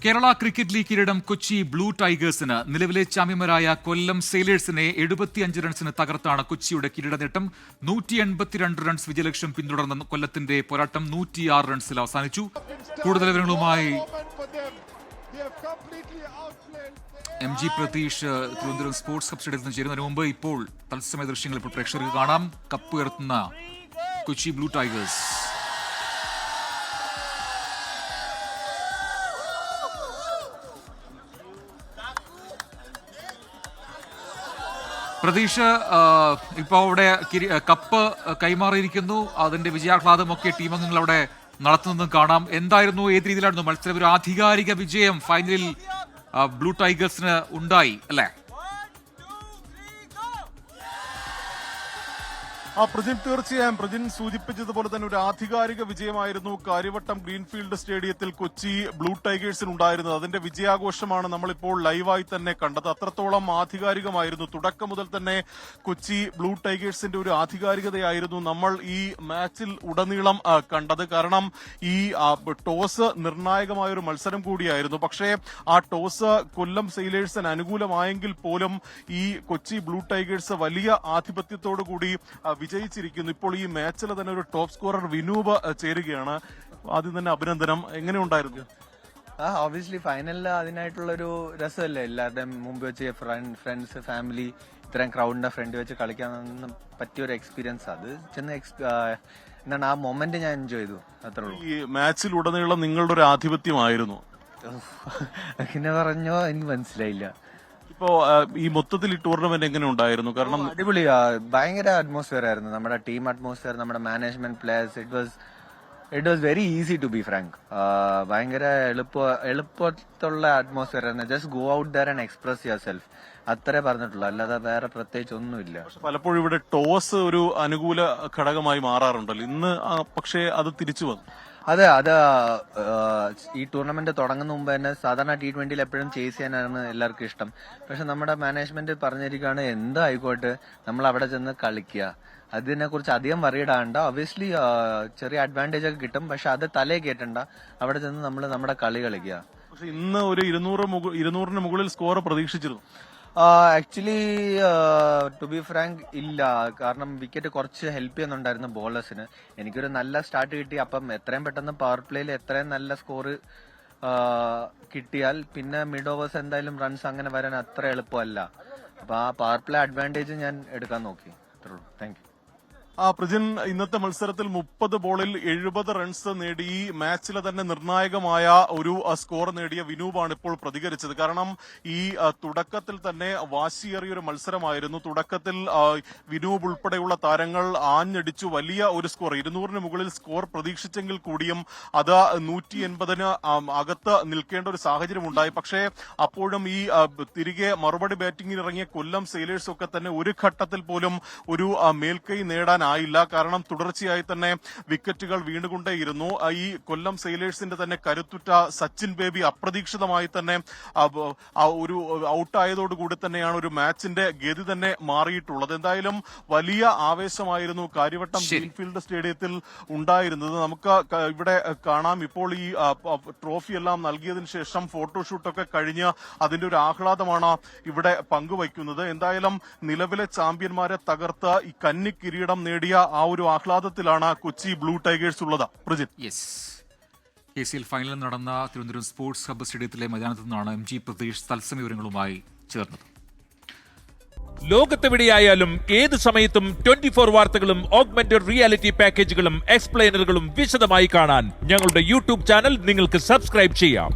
Kerala cricket league കിരീടം Kochi blue ടൈഗേഴ്സിന്. നിലവിലെ ചാമ്പ്യന്മാരായ കൊല്ലം സെയിലേഴ്സിനെ 75 റൺസിന് തകർത്താണ് കൊച്ചിയുടെ കിരീട നേട്ടം. 182 റൺസ് വിജയലക്ഷ്യം പിന്തുടർന്ന കൊല്ലത്തിന്റെ പോരാട്ടം 106 റൺസിൽ അവസാനിച്ചു. കൂടുതൽ വിവരങ്ങളുമായി MG Pratheesh Thiruvananthapuram sports hub സ്റ്റേഡിയത്തിൽ നിന്ന് ചേരുന്നതിന് മുമ്പ് ഇപ്പോൾ തത്സമയ ദൃശ്യങ്ങൾ ഇപ്പോൾ പ്രേക്ഷകർക്ക് കാണാം. കപ്പ് ഉയർത്തുന്ന കൊച്ചി ബ്ലൂ ടൈഗേഴ്സ്. പ്രതീക്ഷ ഇപ്പോൾ അവിടെ കപ്പ് കൈമാറിയിരിക്കുന്നു. അതിന്റെ വിജയാഹ്ലാദമൊക്കെ ടീമംഗങ്ങൾ അവിടെ നടത്തുന്നതും കാണാം. എന്തായിരുന്നു, ഏത് രീതിയിലായിരുന്നു മത്സരം? ഒരു ആധികാരിക വിജയം ഫൈനലിൽ ബ്ലൂ ടൈഗേഴ്സിന് ഉണ്ടായി അല്ലേ? പ്രജിൻ, തീർച്ചയായും പ്രജിൻ സൂചിപ്പിച്ചതുപോലെ തന്നെ ഒരു ആധികാരിക വിജയമായിരുന്നു കാര്യവട്ടം ഗ്രീൻഫീൽഡ് സ്റ്റേഡിയത്തിൽ കൊച്ചി ബ്ലൂ ടൈഗേഴ്സിന് ഉണ്ടായിരുന്നത്. അതിന്റെ വിജയാഘോഷമാണ് നമ്മളിപ്പോൾ ലൈവായി തന്നെ കണ്ടത്. അത്രത്തോളം ആധികാരികമായിരുന്നു. തുടക്കം മുതൽ തന്നെ കൊച്ചി ബ്ലൂ ടൈഗേഴ്സിന്റെ ഒരു ആധികാരികതയായിരുന്നു നമ്മൾ ഈ മാച്ചിൽ ഉടനീളം കണ്ടത്. കാരണം ഈ ടോസ് നിർണായകമായ ഒരു മത്സരം കൂടിയായിരുന്നു. പക്ഷേ ആ ടോസ് കൊല്ലം സെയിലേഴ്സിന് അനുകൂലമായെങ്കിൽ പോലും ഈ കൊച്ചി ബ്ലൂ ടൈഗേഴ്സ് വലിയ ആധിപത്യത്തോടു കൂടി വിജയിച്ചിരിക്കുന്നു. ഇപ്പോൾ ഈ മാച്ചിൽ തന്നെ ഒരു ടോപ്പ് സ്കോറർ വിനൂപ് ചേരുകയാണ്. ആദ്യം തന്നെ അഭിനന്ദനം. എങ്ങനെയുണ്ടായിരുന്നു? ഒബ്വിയസ്ലി ഫൈനലിൽ അതിനായിട്ടുള്ളൊരു രസമല്ലേ, എല്ലാവരുടെയും മുമ്പ് വെച്ച് ഫ്രണ്ട്സ് ഫാമിലി ഇത്രയും ക്രൗഡിന്റെ ഫ്രണ്ട് വെച്ച് കളിക്കാൻ പറ്റിയൊരു എക്സ്പീരിയൻസ്. അത് ചെന്ന് എന്താണ് ആ മൊമെന്റ് ഞാൻ എൻജോയ് ചെയ്തു, അത്രേ ഉള്ളൂ. ഈ മാച്ചിലുടനീളം നിങ്ങളുടെ ഒരു ആധിപത്യമായിരുന്നു. അങ്ങനെ പറഞ്ഞോ എനിക്ക് മനസ്സിലായില്ല. ഇപ്പോ ഈ മൊത്തത്തിൽ ഈ ടൂർണമെന്റ് എങ്ങനെ ഉണ്ടായിരുന്നു? കാരണം അടിപൊളിയാ, ഭയങ്കര അറ്റ്മോസ്ഫിയർ ആയിരുന്നു. നമ്മുടെ ടീം അറ്റ്മോസ്ഫിയർ, നമ്മുടെ management players, it was very easy to be frank. ഭയങ്കര എളുപ്പത്തുള്ള അറ്റ്മോസ്ഫിയർ ആയിരുന്നു. Just go out there and express yourself, അത്രേ പറഞ്ഞിട്ടുള്ളൂ, അല്ലാതെ വേറെ പ്രത്യേകിച്ച് ഒന്നുമില്ല. പലപ്പോഴും ഇവിടെ ടോസ് ഒരു അനുകൂല ഘടകമായി മാറാറുണ്ടല്ലോ. ഇന്ന് പക്ഷേ അത് തിരിച്ചു വന്നു. അതെ, ഈ ടൂർണമെന്റ് തുടങ്ങുന്ന മുമ്പ് തന്നെ സാധാരണ T20 എപ്പോഴും ചേസ് ചെയ്യാനാണ് എല്ലാവർക്കും ഇഷ്ടം. പക്ഷെ നമ്മുടെ മാനേജ്മെന്റ് പറഞ്ഞിരിക്കുകയാണ് എന്തായിക്കോട്ടെ നമ്മൾ അവിടെ ചെന്ന് കളിക്കുക, അതിനെ കുറിച്ച് അധികം വറീഡാണ്ട. ഒബ്വിയസ്ലി ചെറിയ അഡ്വാൻറ്റേജ് ഒക്കെ കിട്ടും, പക്ഷെ അത് തലേ കയറ്റണ്ട, അവിടെ ചെന്ന് നമ്മൾ നമ്മുടെ കളി കളിക്കുക. പക്ഷെ ഇന്ന് ഒരു 200 മുകളിൽ സ്കോർ പ്രതീക്ഷിച്ചിരുന്നു. ആക്ച്വലി ടു ബി ഫ്രാങ്ക് ഇല്ല, കാരണം വിക്കറ്റ് കുറച്ച് ഹെൽപ്പ് ചെയ്യുന്നുണ്ടായിരുന്നു ബോളേഴ്സിന്. എനിക്കൊരു നല്ല സ്റ്റാർട്ട് കിട്ടി. അപ്പം എത്രയും പെട്ടെന്ന് പവർ പ്ലേയിൽ എത്രയും നല്ല സ്കോർ കിട്ടിയാൽ പിന്നെ മിഡ് ഓവേഴ്സ് എന്തായാലും റൺസ് അങ്ങനെ വരാൻ അത്ര എളുപ്പമല്ല. അപ്പൊ ആ പവർ പ്ലേ അഡ്വാൻറ്റേജ് ഞാൻ എടുക്കാൻ നോക്കി. അത്രേ ഉള്ളൂ. Thank you. പ്രജിൻ, ഇന്നത്തെ മത്സരത്തിൽ 30 ബോളിൽ 70 റൺസ് നേടി ഈ മാച്ചിലെ തന്നെ നിർണായകമായ ഒരു സ്കോർ നേടിയ വിനൂപാണ് ഇപ്പോൾ പ്രതികരിച്ചത്. കാരണം ഈ തുടക്കത്തിൽ തന്നെ വാശിയേറിയ ഒരു മത്സരമായിരുന്നു. തുടക്കത്തിൽ വിനൂപ് ഉൾപ്പെടെയുള്ള താരങ്ങൾ ആഞ്ഞടിച്ചു വലിയ ഒരു സ്കോർ, 200 മുകളിൽ സ്കോർ പ്രതീക്ഷിച്ചെങ്കിൽ കൂടിയും അത് 180 അകത്ത് നിൽക്കേണ്ട ഒരു സാഹചര്യം ഉണ്ടായി. പക്ഷേ അപ്പോഴും ഈ തിരികെ മറുപടി ബാറ്റിംഗിൽ ഇറങ്ങിയ കൊല്ലം സെയിലേഴ്സ് ഒക്കെ തന്നെ ഒരു ഘട്ടത്തിൽ പോലും ഒരു മേൽക്കൈ നേടാൻ ആയില്ല. കാരണം തുടർച്ചയായി തന്നെ വിക്കറ്റുകൾ വീണുകൊണ്ടേയിരുന്നു. ഈ കൊല്ലം സെയിലേഴ്സിന്റെ തന്നെ കരുത്തുറ്റ സച്ചിൻ ബേബി അപ്രതീക്ഷിതമായി തന്നെ ഒരു ഔട്ടായതോടുകൂടി തന്നെയാണ് ഒരു മാച്ചിന്റെ ഗതി തന്നെ മാറിയിട്ടുള്ളത്. എന്തായാലും വലിയ ആവേശമായിരുന്നു കാര്യവട്ടം ഗ്രീൻഫീൽഡ് സ്റ്റേഡിയത്തിൽ ഉണ്ടായിരുന്നത്. നമുക്ക് ഇവിടെ കാണാം. ഇപ്പോൾ ഈ ട്രോഫി എല്ലാം നൽകിയതിനു ശേഷം ഫോട്ടോഷൂട്ടൊക്കെ കഴിഞ്ഞ് അതിന്റെ ഒരു ആഹ്ലാദമാണ് ഇവിടെ പങ്കുവയ്ക്കുന്നത്. എന്തായാലും നിലവിലെ ചാമ്പ്യന്മാരെ തകർത്ത് ഈ കന്നി കിരീടം നേടിയ ആ ഒരു ആഹ്ലാദത്തിലാണ് കൊച്ചി ബ്ലൂ ടൈഗേഴ്സ് ഉള്ളത്. പ്രജിത്, KCL ഫൈനൽ നടന്ന തിരുവനന്തപുരം സ്പോർട്സ് ഹബ് സ്റ്റേഡിയത്തിലെ മൈതാനത്തു നിന്നാണ് MG പ്രതീഷ് തത്സമയ വിവരങ്ങളുമായി ചേർന്നത്. ലോകത്തെവിടെയായാലും ഏത് സമയത്തും 24 വാർത്തകളും ഓഗ്മെന്റഡ് റിയാലിറ്റി പാക്കേജുകളും എക്സ്പ്ലെയിനറുകളും വിശദമായി കാണാൻ ഞങ്ങളുടെ യൂട്യൂബ് ചാനൽ നിങ്ങൾക്ക് സബ്സ്ക്രൈബ് ചെയ്യാം.